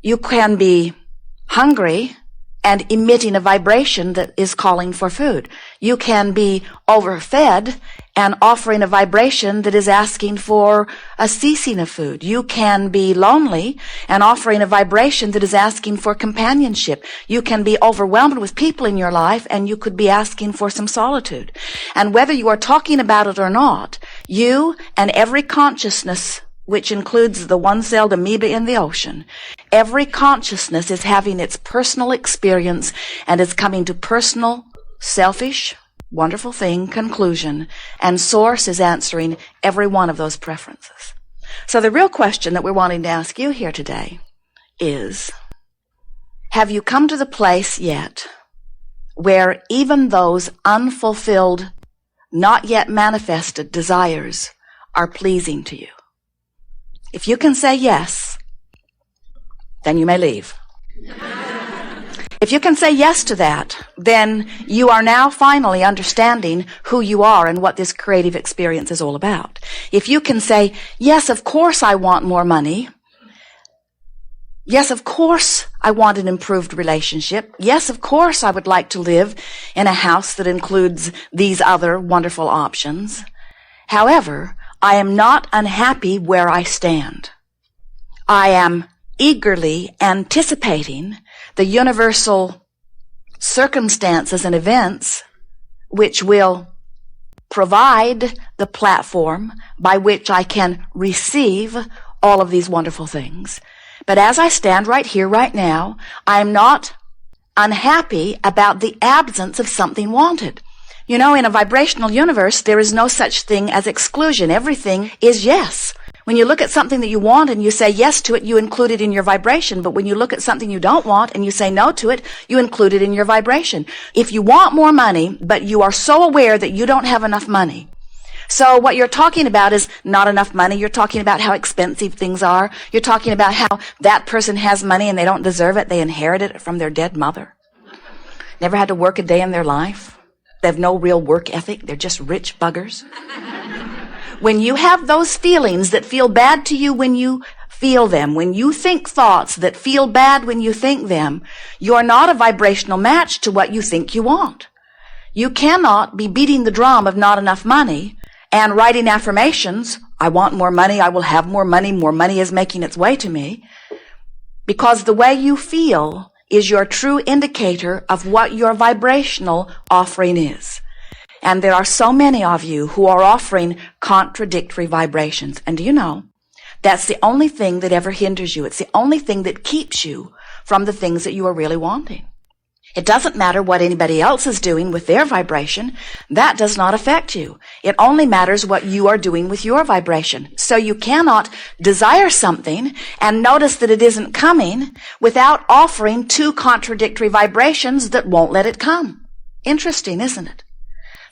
You can be hungry and emitting a vibration that is calling for food. You can be overfed and offering a vibration that is asking for a ceasing of food. You can be lonely and offering a vibration that is asking for companionship. You can be overwhelmed with people in your life and you could be asking for some solitude. And whether you are talking about it or not, you and every consciousness, which includes the one-celled amoeba in the ocean, every consciousness is having its personal experience and is coming to personal, selfish, wonderful thing, conclusion, and Source is answering every one of those preferences. So the real question that we're wanting to ask you here today is, have you come to the place yet where even those unfulfilled, not yet manifested desires are pleasing to you? If you can say yes, then you may leave. If you can say yes to that, then you are now finally understanding who you are and what this creative experience is all about. If you can say, yes, of course I want more money. Yes, of course I want an improved relationship. Yes, of course I would like to live in a house that includes these other wonderful options. However, I am not unhappy where I stand. I am eagerly anticipating the universal circumstances and events which will provide the platform by which I can receive all of these wonderful things. But as I stand right here, right now, I am not unhappy about the absence of something wanted. You know, in a vibrational universe, there is no such thing as exclusion. Everything is yes. When you look at something that you want and you say yes to it, you include it in your vibration. But when you look at something you don't want and you say no to it, you include it in your vibration. If you want more money, but you are so aware that you don't have enough money, so what you're talking about is not enough money. You're talking about how expensive things are. You're talking about how that person has money and they don't deserve it. They inherited it from their dead mother. Never had to work a day in their life. They have no real work ethic. They're just rich buggers. When you have those feelings that feel bad to you when you feel them, when you think thoughts that feel bad when you think them, you're not a vibrational match to what you think you want. You cannot be beating the drum of not enough money and writing affirmations, I want more money, I will have more money is making its way to me, because the way you feel is your true indicator of what your vibrational offering is. And there are so many of you who are offering contradictory vibrations. And do you know, that's the only thing that ever hinders you. It's the only thing that keeps you from the things that you are really wanting. It doesn't matter what anybody else is doing with their vibration. That does not affect you. It only matters what you are doing with your vibration. So you cannot desire something and notice that it isn't coming without offering two contradictory vibrations that won't let it come. Interesting, isn't it?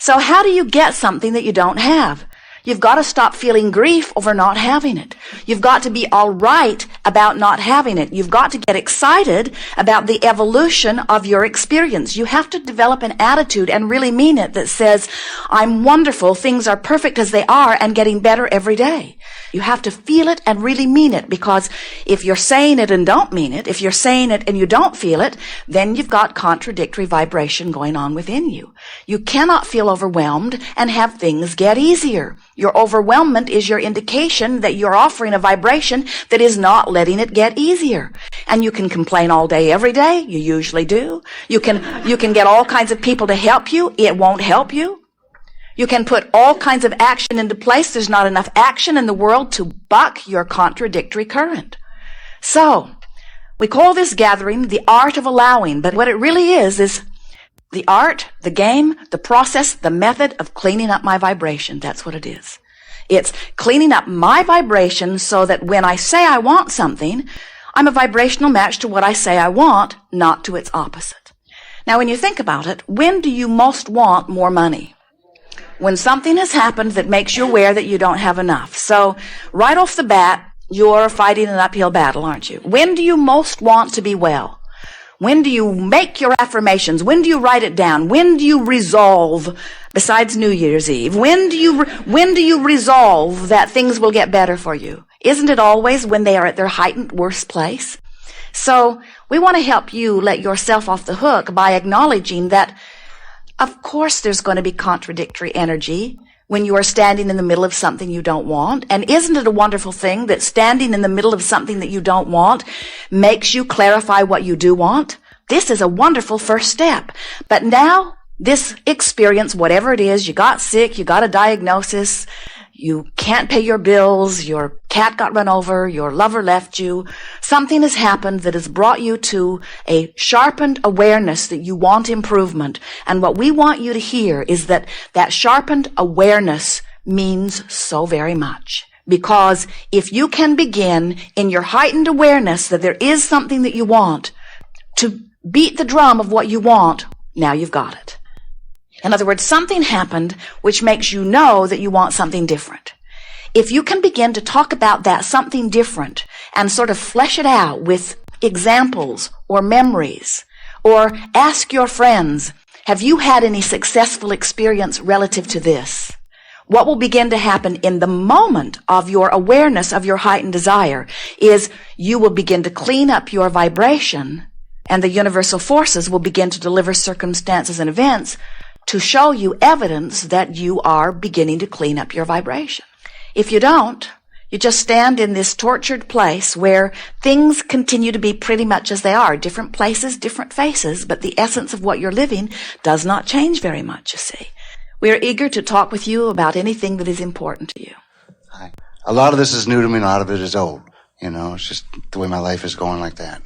So how do you get something that you don't have? You've got to stop feeling grief over not having it. You've got to be all right about not having it. You've got to get excited about the evolution of your experience. You have to develop an attitude and really mean it that says, I'm wonderful, things are perfect as they are and getting better every day. You have to feel it and really mean it, because if you're saying it and don't mean it, if you're saying it and you don't feel it, then you've got contradictory vibration going on within you. You cannot feel overwhelmed and have things get easier. Your overwhelmment is your indication that you're offering a vibration that is not letting it get easier. And you can complain all day, every day. You usually do. You can get all kinds of people to help you. It won't help you. You can put all kinds of action into place. There's not enough action in the world to buck your contradictory current. So, we call this gathering the art of allowing, but what it really is the art, the game, the process, the method of cleaning up my vibration. That's what it is. It's cleaning up my vibration so that when I say I want something, I'm a vibrational match to what I say I want, not to its opposite. Now, when you think about it, when do you most want more money? When something has happened that makes you aware that you don't have enough. So, right off the bat, you're fighting an uphill battle, aren't you? When do you most want to be well? When do you make your affirmations? When do you write it down? When do you resolve, besides New Year's Eve, when do you resolve that things will get better for you? Isn't it always when they are at their heightened worst place? So we want to help you let yourself off the hook by acknowledging that, of course, there's going to be contradictory energy when you are standing in the middle of something you don't want. And isn't it a wonderful thing that standing in the middle of something that you don't want makes you clarify what you do want? This is a wonderful first step. But now, this experience, whatever it is, you got sick, you got a diagnosis, you can't pay your bills, your cat got run over, your lover left you, something has happened that has brought you to a sharpened awareness that you want improvement. And what we want you to hear is that that sharpened awareness means so very much. Because if you can begin in your heightened awareness that there is something that you want to beat the drum of what you want, now you've got it. In other words, something happened which makes you know that you want something different. If you can begin to talk about that something different and sort of flesh it out with examples or memories, or ask your friends, have you had any successful experience relative to this? What will begin to happen in the moment of your awareness of your heightened desire is you will begin to clean up your vibration, and the universal forces will begin to deliver circumstances and events to show you evidence that you are beginning to clean up your vibration. If you don't, you just stand in this tortured place where things continue to be pretty much as they are. Different places, different faces, but the essence of what you're living does not change very much, you see. We are eager to talk with you about anything that is important to you. Hi. A lot of this is new to me, and a lot of it is old. It's just the way my life is going like that.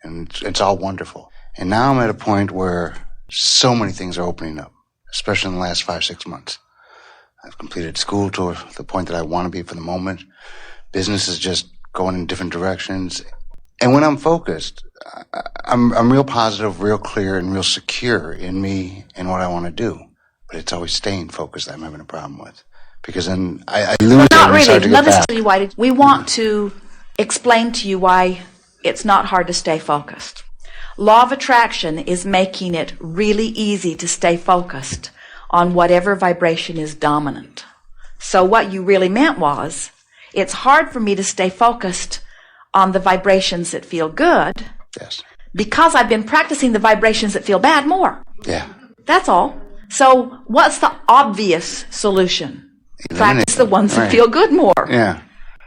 And it's all wonderful. And now I'm at a point where so many things are opening up, especially in the last 5-6 months. I've completed school to the point that I want to be for the moment. Business is just going in different directions. And when I'm focused, I'm real positive, real clear, and real secure in me and what I want to do. But it's always staying focused that I'm having a problem with. Because then I lose it and start to get back. We want to explain to you why it's not hard to stay focused. Law of attraction is making it really easy to stay focused on whatever vibration is dominant. So what you really meant was, it's hard for me to stay focused on the vibrations that feel good. Yes. Because I've been practicing the vibrations that feel bad more. Yeah. That's all. So what's the obvious solution? Practice the ones that feel good more. Yeah.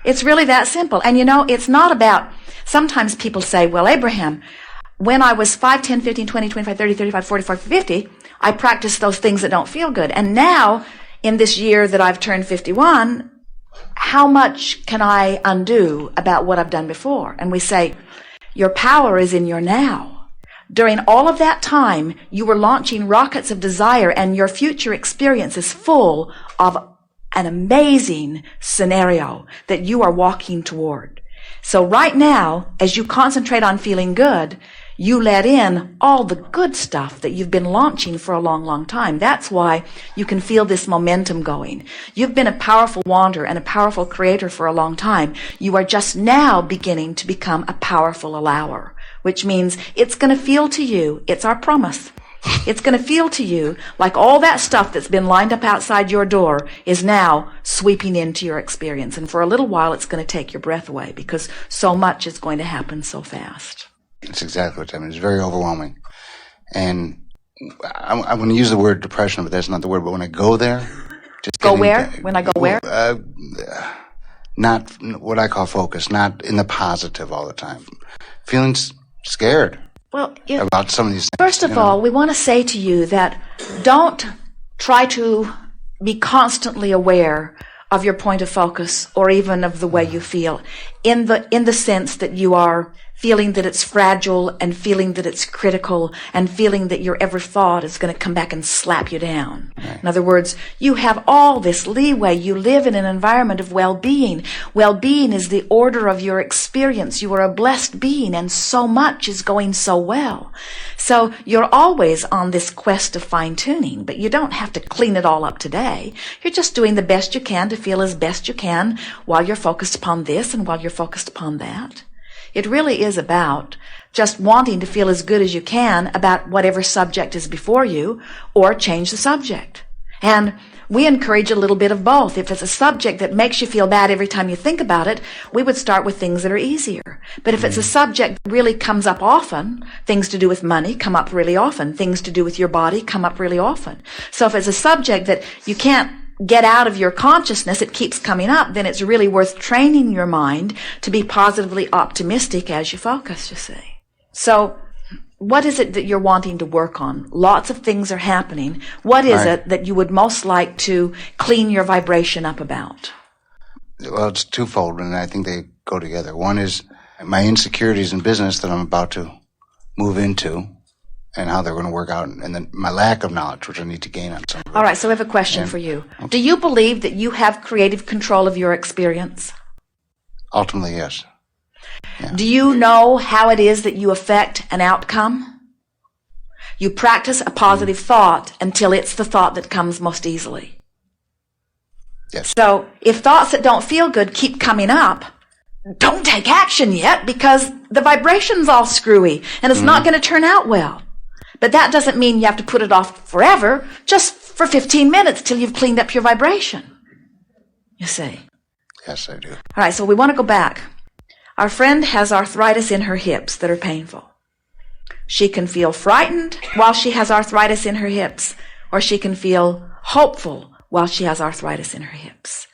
It's really that simple. And it's not about, sometimes people say, well, Abraham, when I was 5, 10, 15, 20, 25, 30, 35, 45, 50, I practiced those things that don't feel good. And now, in this year that I've turned 51, how much can I undo about what I've done before? And we say, your power is in your now. During all of that time, you were launching rockets of desire, and your future experience is full of an amazing scenario that you are walking toward. So right now, as you concentrate on feeling good, you let in all the good stuff that you've been launching for a long, long time. That's why you can feel this momentum going. You've been a powerful wanderer and a powerful creator for a long time. You are just now beginning to become a powerful allower, which means it's going to feel to you, it's our promise, it's going to feel to you like all that stuff that's been lined up outside your door is now sweeping into your experience. And for a little while, it's going to take your breath away because so much is going to happen so fast. It's exactly what I mean. It's very overwhelming. And I'm going to use the word depression, but that's not the word. But when I go there, just go where? When I go where? Not what I call focus, not in the positive all the time. Feeling scared about some of these things. First of all, we want to say to you that don't try to be constantly aware of your point of focus or even of the way you feel in the sense that you are feeling that it's fragile and feeling that it's critical and feeling that your every thought is going to come back and slap you down. Right. In other words, you have all this leeway. You live in an environment of well-being. Well-being is the order of your experience. You are a blessed being and so much is going so well. So you're always on this quest of fine-tuning, but you don't have to clean it all up today. You're just doing the best you can to feel as best you can while you're focused upon this and while you're focused upon that. It really is about just wanting to feel as good as you can about whatever subject is before you or change the subject. And We encourage a little bit of both. If it's a subject that makes you feel bad every time you think about it, we would start with things that are easier. But if it's a subject that really comes up often, things to do with money come up really often, things to do with your body come up really often. So if it's a subject that you can't get out of your consciousness, it keeps coming up, then it's really worth training your mind to be positively optimistic as you focus, you see. So what is it that you're wanting to work on? Lots of things are happening. What is it that you would most like to clean your vibration up about? Well, it's twofold, and I think they go together. One is my insecurities in business that I'm about to move into and how they're going to work out, and then my lack of knowledge, which I need to gain on some of it. All right, so I have a question for you. Do you believe that you have creative control of your experience? Ultimately, yes. Yeah. Do you know how it is that you affect an outcome? You practice a positive thought until it's the thought that comes most easily. Yes. So if thoughts that don't feel good keep coming up, don't take action yet because the vibration's all screwy and it's not going to turn out well. But that doesn't mean you have to put it off forever, just for 15 minutes till you've cleaned up your vibration. You see? Yes, I do. All right, so we want to go back. Our friend has arthritis in her hips that are painful. She can feel frightened while she has arthritis in her hips, or she can feel hopeful while she has arthritis in her hips.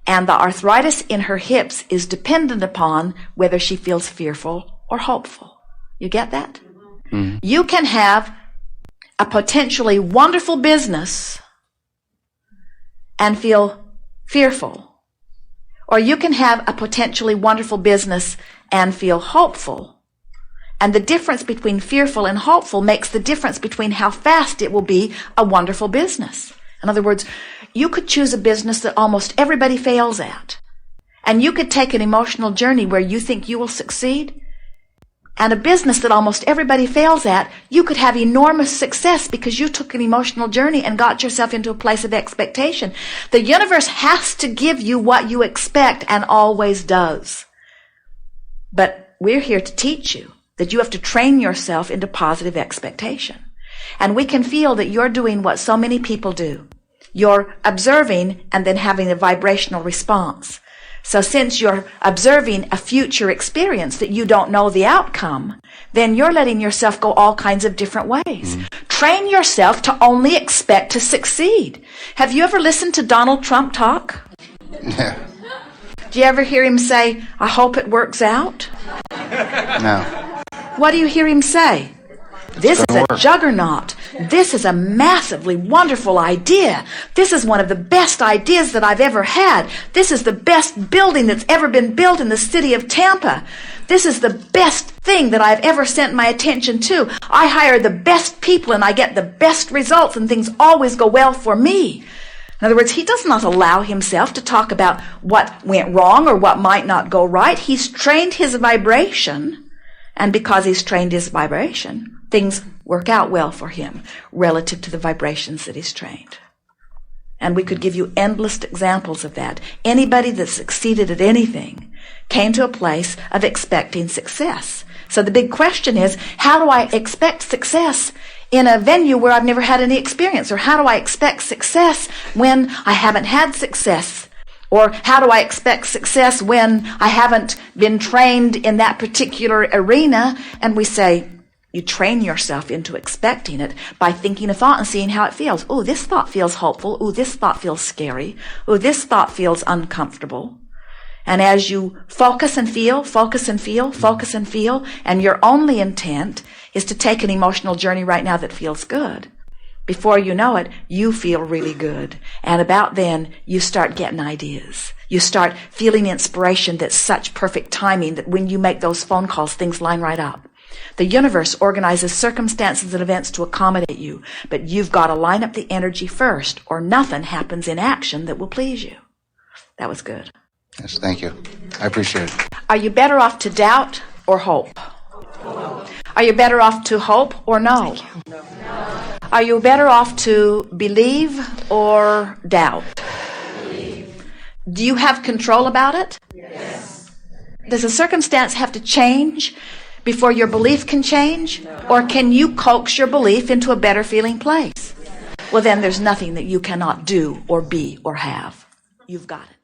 And the arthritis in her hips is dependent upon whether she feels fearful or hopeful. You get that? Mm-hmm. You can have a potentially wonderful business and feel fearful. Or you can have a potentially wonderful business and feel hopeful. And the difference between fearful and hopeful makes the difference between how fast it will be a wonderful business. In other words, you could choose a business that almost everybody fails at. And you could take an emotional journey where you think you will succeed. And a business that almost everybody fails at, you could have enormous success because you took an emotional journey and got yourself into a place of expectation. The universe has to give you what you expect and always does. But we're here to teach you that you have to train yourself into positive expectation. And we can feel that you're doing what so many people do. You're observing and then having a vibrational response. So since you're observing a future experience that you don't know the outcome, then you're letting yourself go all kinds of different ways. Mm-hmm. Train yourself to only expect to succeed. Have you ever listened to Donald Trump talk? Yeah. Do you ever hear him say, "I hope it works out"? No. What do you hear him say? This is a juggernaut. This is a massively wonderful idea. This is one of the best ideas that I've ever had. This is the best building that's ever been built in the city of Tampa. This is the best thing that I've ever sent my attention to. I hire the best people and I get the best results and things always go well for me. In other words, he does not allow himself to talk about what went wrong or what might not go right. He's trained his vibration, and because he's trained his vibration, things work out well for him relative to the vibrations that he's trained. And we could give you endless examples of that. Anybody that succeeded at anything came to a place of expecting success. So the big question is, how do I expect success in a venue where I've never had any experience? Or how do I expect success when I haven't had success? Or how do I expect success when I haven't been trained in that particular arena? And we say, you train yourself into expecting it by thinking a thought and seeing how it feels. Oh, this thought feels hopeful. Oh, this thought feels scary. Oh, this thought feels uncomfortable. And as you focus and feel, focus and feel, focus and feel, and your only intent is to take an emotional journey right now that feels good. Before you know it, you feel really good. And about then, you start getting ideas. You start feeling inspiration that's such perfect timing that when you make those phone calls, things line right up. The universe organizes circumstances and events to accommodate you, but you've got to line up the energy first, or nothing happens in action that will please you. That was good. Yes, thank you. I appreciate it. Are you better off to doubt or hope? Are you better off to hope or no? Are you better off to believe or doubt? Do you have control about it? Yes. Does a circumstance have to change before your belief can change? Or can you coax your belief into a better feeling place? well, then there's nothing that you cannot do or be or have. You've got it.